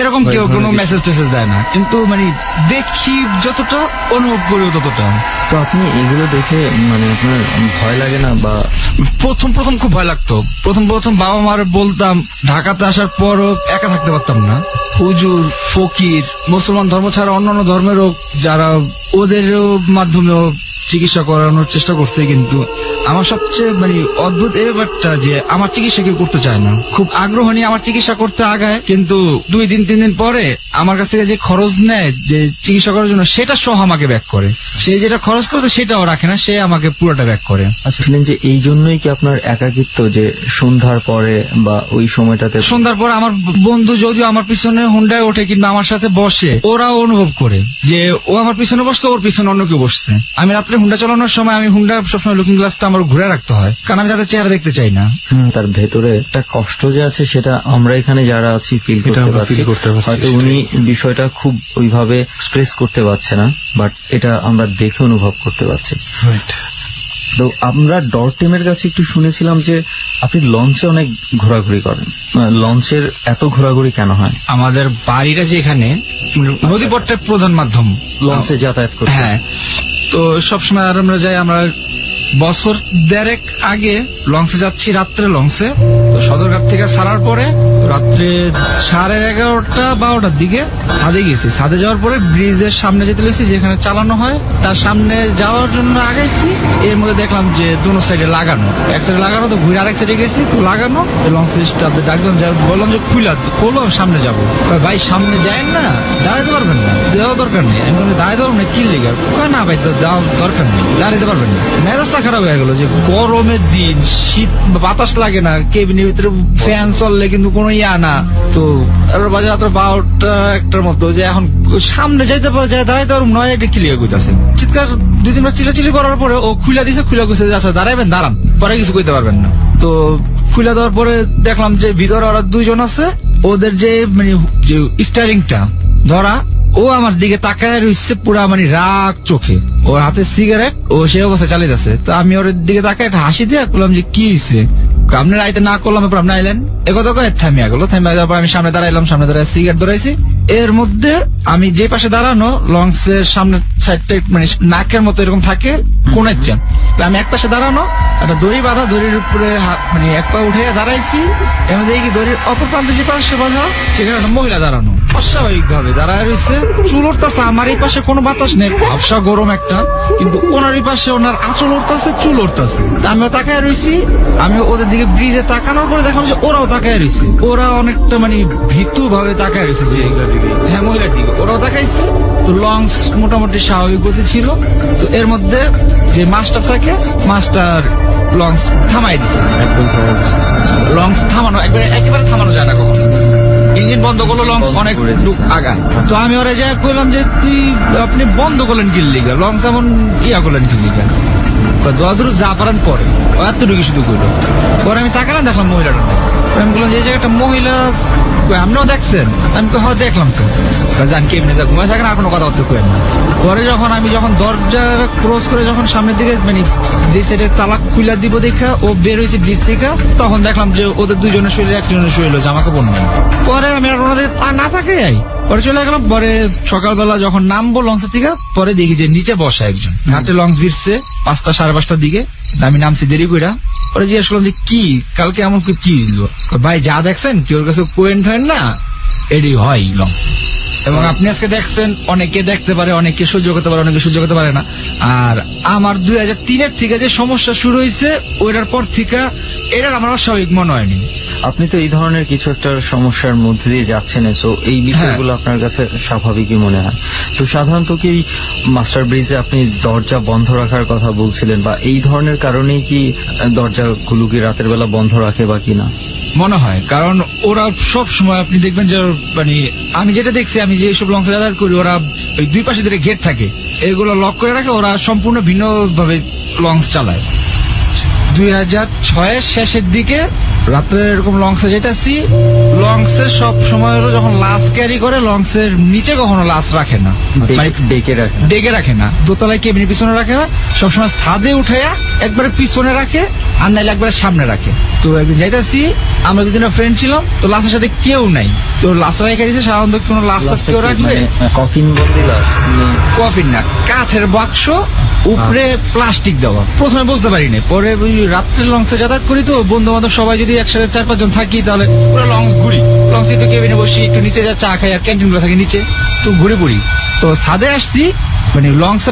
এরকম কেউ কোনো মেসেজ টেসেজ দেয় না, কিন্তু মানে দেখি যতটা, অনুভব করি ততটা। তো আপনি এগুলো দেখে মানে আপনার ভয় লাগে না? বা প্রথম খুব ভয় লাগতো। প্রথম বাবা মার বলতাম, ঢাকাতে আসার পরও একা থাকতে পারতাম না। হুজুর, ফকির, মুসলমান ধর্ম ছাড়া অন্যান্য ধর্মেরও যারা, ওদেরও মাধ্যমেও চিকিৎসা করানোর চেষ্টা করছে, কিন্তু আমার সবচেয়ে মানে অদ্ভুত এই ব্যাপারটা যে আমার চিকিৎসা কেউ করতে চায় না। খুব আগ্রহ নিয়ে আমার চিকিৎসা করতে আগায়, কিন্তু 2-3 দিন পরে আমার কাছ থেকে যে খরচ নেয় যে চিকিৎসা করার জন্য, সেটা সহ আমাকে ব্যাক করে। সে যেটা খরচ করছে সেটাও রাখে না, সে আমাকে পুরোটা ব্যাক করে। আচ্ছা, যে এই জন্যই কি আপনার একাকিত্ব, যে সন্ধ্যার পরে বা ওই সময়টাতে? সন্ধ্যার পরে আমার বন্ধু যদিও আমার পিছনে হুন্ডায় ওঠে কিংবা আমার সাথে বসে, ওরাও অনুভব করে যে ও আমার পিছনে বসছে, ওর পিছনে অন্য কেউ বসছে। আমি রাত্রে হুন্ডা চালানোর সময় আমি হুন্ডা সবসময় লুকিং গ্লাসটা আমার ঘুরে রাখতে হয়, কারণ আমি তাদের চেহারা দেখতে চাই না। তার ভেতরে একটা কষ্ট যে আছে সেটা আমরা এখানে যারা আছি ফিল করতে পারছি। হয়তো উনি বিষয়টা খুব ওইভাবে এক্সপ্রেস করতে পারছে না, বাট এটা আমরা দেখে অনুভব করতে পারছি। তো আমরা ডট টিমের কাছে একটু শুনেছিলাম যে আপনি লঞ্চে অনেক ঘোরাঘুরি করেন। লঞ্চের এত ঘোরাঘুরি কেন হয়? আমাদের বাড়িটা যে এখানে নদীপথের প্রধান মাধ্যম, লঞ্চে যাতায়াত করতে। হ্যাঁ, তো সবসময় আমরা যাই। আমরা বছর 1.5 আগে লঞ্চে যাচ্ছি, রাত্রে লঞ্চে। তো সদরঘাট থেকে ছাড়ার পরে রাত্রে 11:30-12টার দিকে ছাদে গেছি। ছাদে যাওয়ার পরে ব্রিজের সামনে যেতে লেগেছি, যেখানে চালানো হয় তার সামনে যাওয়ার জন্য আগাইছি। এর মধ্যে দেখলাম যে দুনো সাইডে লাগানো, এক সাইডে লাগানো, তো ঘুরে আরেক সাইডে গেছি, তো লাগানো। লং স্টাফ ডাকলাম, বললাম যে খোলো সামনে যাবো। ভাই সামনে যায় না, দাঁড়াইতে পারবেন না, দেওয়া দরকার নেই। আমি বলি দাঁড়াইতে পারবেন না, কি লেগে? না ভাই দেওয়া দরকার নেই, দাঁড়াইতে পারবেন না। মেজাজটা খারাপ হয়ে গেল যে গরমের দিন, শীত, বাতাস লাগে না, কেবিনের ভিতরে ফ্যান চললে কিন্তু কোনো ইয়া না। তো বাজে রাত্র 12টা-1টার মতো, যে এখন সামনে যাইতে পারে, যায় দাঁড়াইতে পারবো নয়, একটা ক্লিয়ার করতেছে। চিৎকার 2-3বার চিলাচিলি করার পরে ও খুলে দিছে, খুলে গেছে, আচ্ছা দাঁড়াইবেন, দাঁড়ান, পরে কিছু কইতে পারবেন না। তো খুলে দেওয়ার পরে দেখলাম যে ভিতরে ওরা 2জন আছে, ওদের যে মানে যে স্টারিংটা ধরা, ও আমার দিকে তাকায় রয়েছে পুরা মানে রাগ চোখে, ওর হাতে সিগারেট, ও সে অবস্থায় চালিয়ে যাচ্ছে। তো আমি ওর দিকে তাকায় একটা হাসি দিয়ে বললাম যে কি হয়েছে? আপনি রাইতে না করলাম, এরপর আপনি আইলেন, একথা কয়ে থামিয়া গেল। থামিয়া যাওয়ার পর আমি সামনে দাঁড়াইলাম, সামনে দাঁড়ায় সিগারেট ধরাইছি। এর মধ্যে আমি যে পাশে দাঁড়ানো, লঞ্চ এর সামনে সাইডটা মানে নাকের মতো এরকম থাকে কোণের চান, আমি এক পাশে দাঁড়ানো, একটা দড়ি বাঁধা, দড়ির উপরে মানে এক পা উঠে দাঁড়াইছি। এর মধ্যে কি দড়ির অপর প্রান্তে যে পাশে বাঁধা, সেখানে একটা মহিলা দাঁড়ানো, অস্বাভাবিক ভাবে দাঁড়ায় রয়েছে, চুল উঠতেছে। আমার এই পাশে কোনো বাতাস নেই, ভাবসা গরম একটা, কিন্তু ওনার এই পাশে ওনার আঁচল উঠতেছে, চুল উঠতেছে। আমিও তাকায় রয়েছি। আমি ওদের দিকে ব্রিজে তাকানোর পরে দেখলাম যে ওরাও তাকায় রয়েছে, ওরা অনেকটা মানে ভীতু ভাবে তাকায় রয়েছে, যে হ্যাঁ মহিলার দিকে ওরাও তাকাইছে। তো লঞ্চ মোটামুটি স্বাভাবিক গতি ছিল। তো এর মধ্যে যে মাস্টার থাকে, মাস্টার লঞ্চ থামাই দিচ্ছে, একদম লঞ্চ থামানো একেবারে থামানো যায় না কখনো। ইঞ্জিন বন্ধ করলো, লঞ্চ অনেক আগায়। তো আমি ওরা যা করলাম যে আপনি বন্ধ করলেন কি লিগা, লঞ্চ এমন ইয়া করলেন কি লিগা, দূর যা পারেন পরে, এতটুকু শুধু করলো। পরে আমি তাকালাম, দেখলাম মহিলাটা, আমি বললাম যে জায়গাটা মহিলা আপনিও দেখছেন? আমি হ্যাঁ দেখলাম। তো জান কি এমনি ঘুমাই থাকেন, আর কোনো কথাবার্তা করেন না। পরে যখন দরজা ক্রস করে যখন সামনের দিকে মানে যে সাইডে তালা খুলে দিব দেখা ও বের হয়েছে ব্রিজ থেকে, তখন দেখলাম যে ওদের 2জনের শরীরে একজনের শরীর জামা কাপড় নেই। পরে আমি আর ওনাদের না থাকে যাই, পরে চলে গেলাম। পরে সকালবেলা যখন নামবো লঞ্চের থেকে, পরে দেখি যে নিচে বসা একজন, ঘাটে লঞ্চ ভিড়ছে 5টা 5:30টার দিকে। আমি নামছি দেরি কইরা। পরে জিজ্ঞেস করলাম যে কি কালকে এমন কি ভাই যা দেখছেন কি ওর কাছে কোয়েন্ট হয় না, এটি হয় লঞ্চ। এবং আপনি আজকে দেখছেন, অনেকে দেখতে পারে, অনেকে সহ্য করতে পারে, অনেকে সহ্য করতে পারে না। আর আমার 2003-এর থেকে যে সমস্যা শুরু হয়েছে, ওইটার পর থেকে এটার আমার অস্বাভাবিক মনে হয়নি। আপনি তো এই ধরনের কিছু একটা সমস্যার মধ্যে দিয়ে যাচ্ছেন, তো এই বিষয়গুলো আপনার কাছে স্বাভাবিকই মনে হয়। তো সাধারণত কি মাস্টার ব্রিজে আপনি দরজা বন্ধ রাখার কথা বলছিলেন, বা এই ধরনের কারণেই কি দরজাগুলো কি রাতের বেলা বন্ধ রাখে বা কিনা? মনে হয়, কারণ ওরা সব সময় আপনি দেখবেন যে মানে আমি যেটা দেখছি, আমি যে সব লঞ্চে যাতায়াত করি, ওরা ওই 2 পাশে ধরে গেট থাকে, এগুলো লক করে রাখে। ওরা সম্পূর্ণ ভিন্ন ভাবে লঞ্চ চালায়। 2006-এর শেষের দিকে রাত্রে এরকম লঞ্চে যেতেছি, লঞ্চে সব সময় হলো যখন লাশ ক্যারি করে, লঞ্চের নিচে কখনো লাশ রাখে না, ডেকে রাখে না, দোতলায় কেবিনের পিছনে রাখে না, সবসময় ছাদে উঠে একবারে পিছনে রাখে, আর নাইলে একবারে সামনে রাখে। তো একদিন যাইতেছি, আমরা 2 ফ্রেন্ড ছিলাম, তো লাশের সাথে কেউ নাই, তো লাশ রেখে দিয়েছে। সাধারণত কোনো লাশ কেউ রাখবে, কফিন বন্দি লাশ, কফিন না, কাঠের বাক্স, উপরে প্লাস্টিক দেওয়া। প্রথমে বুঝতে পারিনি, পরে রাত্রে লঞ্চে যাতায়াত করি, তো বন্ধু বান্ধব সবাই যদি একসাথে 4-5 জন থাকি, তাহলে পুরো লঞ্চ ঘুরি, লঞ্চে একটু কেবিনে বসি, একটু নিচে যা চা খাই, আর ক্যান্টিন গুলো থাকে নিচে, একটু ঘুরে পড়ি। তো ছাদে আসছি, মানে লঞ্চে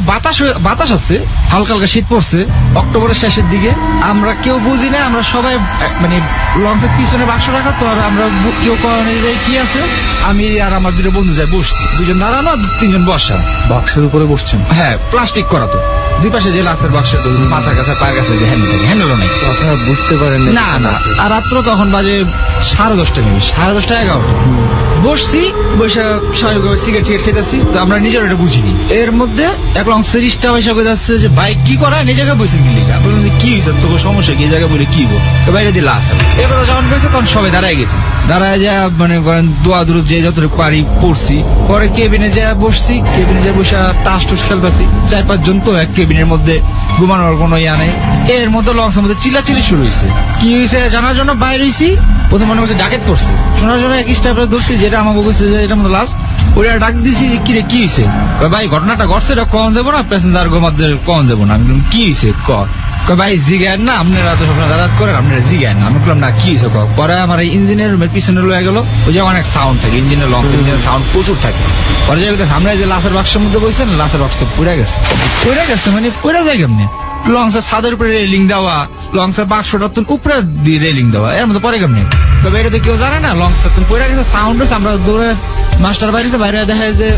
বাতাস আছে, হালকা হালকা শীত পড়ছে, অক্টোবরের শেষের দিকে। আমরা কেউ বুঝি না, আমরা সবাই মানে লঞ্চের পিছনে বাক্স রাখা, তো আর আমরা কেউ কখনো যাই কি আছে, আমি আর আমার 2 বন্ধু যাই বসছি, 2 জন দাঁড়ানো, 3 জন বসা। বাক্সের উপরে বসছেন? হ্যাঁ, প্লাস্টিক করা, তো 2 পাশে যে লাশের বাক্স, মাথার কাছে পায়ের কাছে যে হ্যান্ডেল থাকে, হ্যান্ডেলও নাই। আপনারা বুঝতে পারেন না না। আর রাত্র তখন বাজে 10:30 মিনিট, 10:30 11টা। বসছি, বসে স্বাভাবিকভাবে সিগারেট খেতেছি, তো আমরা নিজের এটা বুঝিনি। এর মধ্যে এক লঞ্চের স্টাফ এসে করে যাচ্ছে যে ভাই কি করা, নিজে জায়গায় বসে কি লিখা। বললাম যে কি হয়েছে, তোর সমস্যা কি, জায়গায় বলে কি বাইরে দিলে আসে। এর কথা যখন পেয়েছে, তখন সবাই দাঁড়ায় গেছি, দাঁড়ায় যা মানে করেন দোয়া দূর যে যতটুকু পারি পড়ছি। পরে কেবিনে যা বসছি, কেবিনে যা বসে টাস টুস খেলতেছি, 4-5 জন, তো এক কেবিনের মধ্যে ঘুমানোর কোনো ইয়া নেই। এর মধ্যে লঞ্চের মধ্যে চিল্লাচিল্লি শুরু হয়েছে। কি হয়েছে জানার জন্য বাইরে হয়েছি, প্রথম মনে করছে ডাকেত পড়ছে, শোনার জন্য এক স্টাফের ধরছি, যেটা আমাকে বলছে যে এটা মধ্যে লাস্ট, ওরা ডাক দিছি কিরে কি হয়েছে, ভাই ঘটনাটা ঘটছে, এটা কখন যাবো না, প্যাসেঞ্জার মধ্যে কখন যাবো না। আমি কি হয়েছে ভাই জিগান না, আপনারা তো সবসময় যাতায়াত করেন, আপনারা জিগান না। আমি বললাম না কি হয়েছে। পরে আমার এই ইঞ্জিনের রুমের পিছনে লয়ে গেল, ওই যে অনেক সাউন্ড থাকে ইঞ্জিনের, লং ইঞ্জিনের সাউন্ড প্রচুর থাকে। পরে যে আমরা যে লাসের বাক্সের মধ্যে বসেছেন, লাসের বাক্স তো পুড়ে গেছে মানে পুড়ে যায় কেমনি। লংসের ছাদের উপরে রেলিং দেওয়া, লংসের বাক্সটা উপরে দিয়ে রেলিং দেওয়া, এর মধ্যে পরে কেমনি। তবে এটা তো কেউ জানে না, লংসের তুমি পড়ে গেছে, সাউন্ড হচ্ছে। আমরা দৌড়ে মাস্টার বাইরে দেখা যায় যে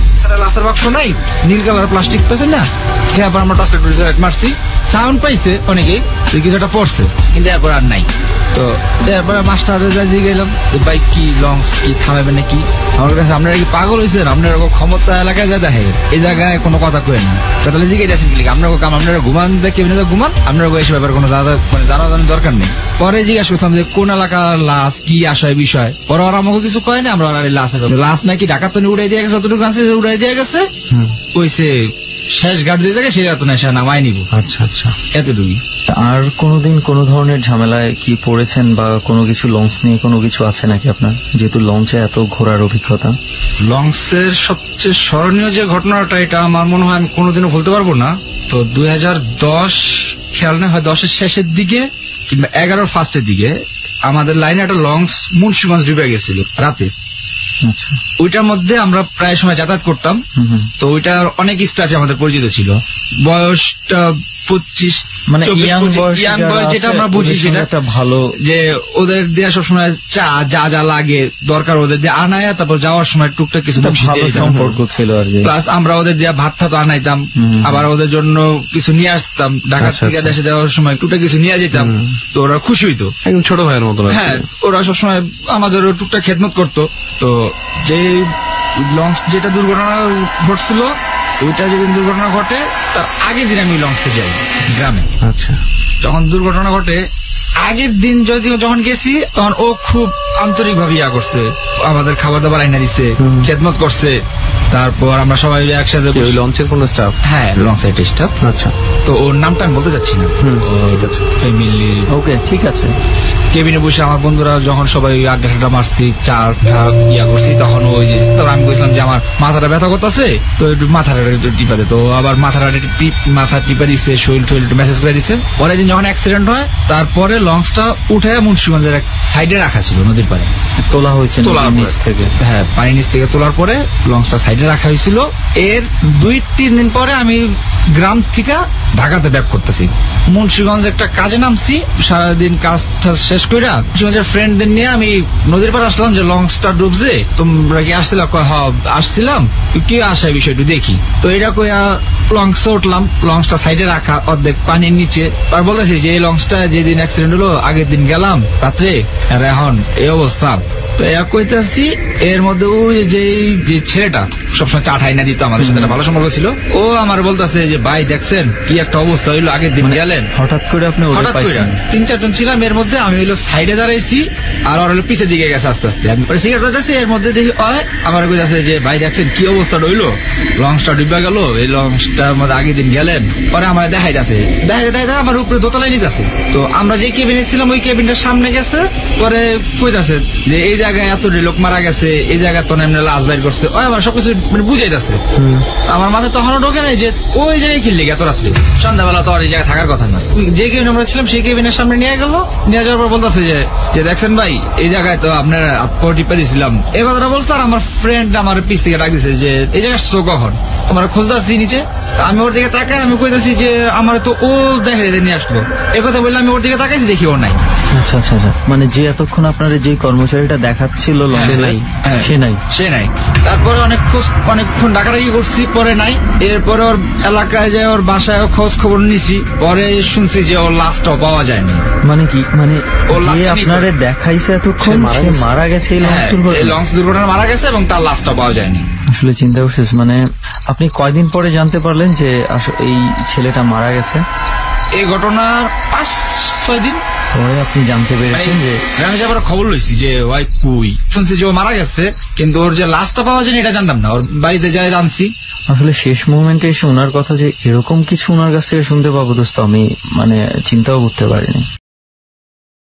লাসের বাক্স নাই, নীল কালার প্লাস্টিক পেয়েছেন না, এরপর আমরা টর্চলাইট মারছি, সাউন্ড পাইছে অনেকেই, কিছু একটা পড়ছে, কিন্তু এরপর আর নাই। তো এরপরে মাস্টারে যাই গেলাম, বাইক কি লংস কি থামাবেন নাকি। আমার কাছে আপনারা কি পাগল হয়েছেন, আপনার ক্ষমতা এলাকায় যা দেখে এই জায়গায় কোনো কথা করেন না। তাহলে জিজ্ঞেস আছেন কি আপনার কাম, আপনারা ঘুমান কেবিনে ঘুমান, আপনার এসে ব্যাপারে কোনো জানার দরকার নেই। পরে জিজ্ঞাসা করছিলাম যে কোন এলাকার লাশ, কি আশয় বিষয়। পরে ওরা আমাকে কিছু কয় না, আমরা লাশ নাকি ঢাকার তো উড়াই দিয়ে গেছে, অতটুকু আছে উড়াই দিয়ে গেছে, কইছে শেষ ঘাট দিয়ে থাকে সেই রাত না সে নামাই নিব। আচ্ছা আচ্ছা, এতটুকুই। আর কোনোদিন কোনো ধরনের ঝামেলায় কি পড়েছেন বা কোনো কিছু লঞ্চ নিয়ে কোনো কিছু আছে নাকি আপনার, যেহেতু লঞ্চে এত ঘোরার অভিজ্ঞতা? লঞ্চের সবচেয়ে স্মরণীয় যে ঘটনাটা, এটা আমার মনে হয় আমি কোনোদিনও ভুলতে পারবো না। তো 2010 খেয়াল নেই, হয় 10-এর শেষের দিকে কিংবা 11-র ফার্স্টের দিকে আমাদের লাইনে একটা লঞ্চ মুন্সিগঞ্জ ডুবে গেছিল রাতে। আচ্ছা, ওইটার মধ্যে আমরা প্রায় সময় যাতায়াত করতাম। তো ওইটার অনেক স্টাফে আমাদের পরিচিত ছিল। বয়সটা 25, মানে ইয়াং বয়স যেটা আমরা বুঝি, সেটা একটা ভালো যে ওদের দেওয়া সবসময় চা যা লাগে দরকার ওদের দিয়ে আনায়, তারপর যাওয়ার সময় টুকটাক কিছু ভালো সম্পর্ক ছিল আর কি। প্লাস আমরা ওদের দেওয়া ভাত তো আনাইতাম, আবার ওদের জন্য কিছু নিয়ে আসতাম, ঢাকা থেকে দেশে যাওয়ার সময় টুকটাক কিছু নিয়ে যেতাম। তো ওরা খুশি হইতো, একদম ছোট ভাইয়ের মতো। হ্যাঁ, ওরা সবসময় আমাদের টুকটাক খেদমত করতো। তো যে লঞ্চ যেটা দুর্ঘটনা ঘটছিল, ওইটা যেদিন দুর্ঘটনা ঘটে তার আগের দিন আমি লঞ্চে যাই গ্রামে। আচ্ছা, যখন দুর্ঘটনা ঘটে আগের দিন যখন গেছি, তখন ও খুব আন্তরিক ভাবে ইয়া করছে, আমাদের খাবার দাবার আইনা দিচ্ছে, খেদমত করছে। তারপর আমরা সবাই একসাথে লঞ্চের কোন স্টাফ? হ্যাঁ, লঞ্চের স্টাফ। আচ্ছা, তো ওর নামটা আমি বলতে চাচ্ছি না। ফ্যামিলি ওকে, ঠিক আছে। কেবিনে বসে আমার বন্ধুরা যখন সবাই আড্ডা মারছি, চাটা ইয়া করছি, তখন ওই যে আমি বলছিলাম যে আমার মাথাটা ব্যথা করতেছে, তো একটু মাথাটা একটু টিপা দে। তো আবার মাথা টিপা দিচ্ছে, শরীর একটু মেসেজ করে দিচ্ছে। পরের দিন যখন অ্যাক্সিডেন্ট হয়, তারপরে লঞ্চটা উঠে মুন্সিগঞ্জের এক সাইডে রাখা ছিল, নদীর পাড়ে তোলা হয়েছে নিচ থেকে। হ্যাঁ, পানির নিচ থেকে তোলার পরে লঞ্চটা সাইডে রাখা হয়েছিল। এর 2-3 দিন পরে আমি গ্রাম থেকে ঢাকাতে ব্যাক করতেছি। মুন্সিগঞ্জ একটা কাজে নামছি, সারাদিন কাজটা শেষ করে মুন্সিগঞ্জের ফ্রেন্ডদের নিয়ে আমি নদীর পাড়ে আসলাম যে লঞ্চটা ডুবছে, তোমরা কি আসছিলাম? আসছিলাম। তো কি আসা বিষয়টা দেখি। তো এটা কইয়া লঞ্চে উঠলাম, লঞ্চটা সাইডে রাখা অর্ধেক পানির নিচে। আর বলতেছি যে এই লঞ্চটা যেদিন অ্যাক্সিডেন্ট হলো আগের দিন গেলাম রাত্রে, আর এখন এই অবস্থা। তো এ কইতেছি, এর মধ্যে ওই যে ছেলেটা সবসময় চা ঠাই না দিত, আমাদের সাথে ভালো সম্পর্ক ছিল, ও আমার বলতেছে যে ভাই দেখছেন কি একটা অবস্থা হইলো, আগের দিন গেলেন। হঠাৎ করে আপনি 3-4 জন ছিলাম, এর মধ্যে আমি হইলো সাইডে দাঁড়াইছি, আর ওর হলো পিছের দিকে গেছে আস্তে আস্তে। আমি সিগারেট বাজাচ্ছি, এর মধ্যে দেখি আমার কইতাছে যে ভাই দেখছেন কি অবস্থাটা হইলো, লঞ্চটা ডুবে গেল, এই লঞ্চটার মধ্যে আগের দিন গেলেন। পরে আমার দেখাইতেছে আমার উপরে দোতলায় নিতেছে। তো আমরা যে কেবিনে ছিলাম ওই কেবিনটার সামনে গেছে, পরে কইতাছে যে এই জায়গায় এত লোক মারা গেছে, এই জায়গায় তো এমনি লাশ বাইর করছে, ওই আমার সবকিছু বুঝাইতেছে। আমার মাথায় তখনও ঢোকে নাই যে ওই জায়গায় কিনলে এত রাত্রে, সন্ধ্যাবেলা তো আর এই জায়গায় থাকার কথা না। যে কেবিনে আমরা ছিলাম সেই কেবিনের সামনে নিয়ে গেল, নিয়ে যাওয়ার পর বলতেছে যে দেখছেন ভাই এই জায়গায় তো আপনার টিপে দিয়েছিলাম, এই কথাটা বলছে। আর আমার ফ্রেন্ড আমার পিছ থেকে ডাক দিছে যে এই জায়গায় শো কখন, তোমার খোঁজ আসছি নিচে। আমি ওর দিকে তাকাই, আমি কইতেছি যে আমার তো ও দেখে নিয়ে আসলো, এই কথা বললে আমি ওর দিকে তাকাইছি, দেখি ওর নাই। আচ্ছা আচ্ছা আচ্ছা, মানে যে এতক্ষণ আপনার যে কর্মচারীটা দেখাচ্ছিল সে নাই। তারপরে অনেকক্ষণ ডাকাডাকি করছি, পরে নাই। এরপরে ওর এলাকায় যায়, ওর বাসায় খোঁজ খবর নিছি, পরে শুনছি যে ওর লাশটাও পাওয়া যায়নি। মানে কি, মানে আপনারে দেখাইছে এতক্ষণ মারা গেছে, এই লঞ্চ দুর্ঘটনা মারা গেছে এবং তার লাশটাও পাওয়া যায়নি। আসলে চিন্তা করছিস, মানে আপনি কয়দিন পরে জানতে পারলেন যে এই ছেলেটা মারা গেছে? এই ঘটনার 5-6 দিন পরে আপনি জানতে পেরেছেন যে আমি যাবার খবর লইছি যে ওই কুই শুনছি যে ও মারা গেছে, কিন্তু ওর যে লাশটা পাওয়া যায়নি এটা জানতাম না। ওর বাড়িতে যাই জানছি। আসলে শেষ মোমেন্টে এসে ওনার কথা যে এরকম কিছু ওনার কাছ থেকে শুনতে পাবো দোস্ত, আমি মানে চিন্তাও করতে পারিনি।